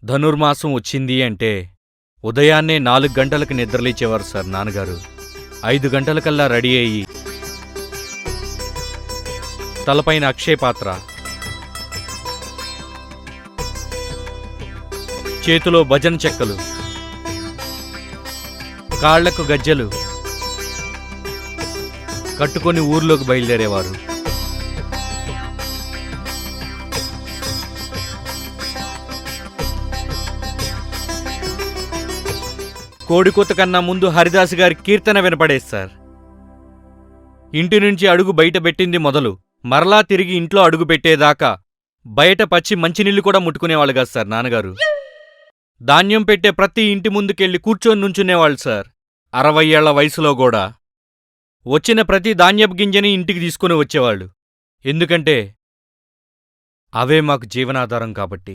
ధనుర్మాసం వచ్చింది అంటే ఉదయాన్నే 4 గంటలకు నిద్రలేచేవారు సార్ నాన్నగారు. 5 గంటలకల్లా రెడీ అయ్యి తలపైన అక్షయ పాత్ర, చేతిలో భజన చెక్కలు, కాళ్లకు గజ్జెలు కట్టుకొని ఊర్లోకి బయలుదేరేవారు. కోడికూత కన్నా ముందు హరిదాసు గారి కీర్తన వినపడేది సార్. ఇంటి నుంచి అడుగు బయట పెట్టింది మొదలు మరలా తిరిగి ఇంట్లో అడుగు పెట్టేదాకా బయట పచ్చి మంచినీళ్లు కూడా ముట్టుకునేవాళ్ళు కాదు సార్ నాన్నగారు. ధాన్యం పెట్టే ప్రతి ఇంటి ముందుకెళ్ళి కూర్చొని నుంచునేవాళ్ళు సార్. 60 ఏళ్ల వయసులో కూడా వచ్చిన ప్రతి ధాన్యపు గింజని ఇంటికి తీసుకుని వచ్చేవాళ్ళు. ఎందుకంటే అవే మాకు జీవనాధారం కాబట్టి.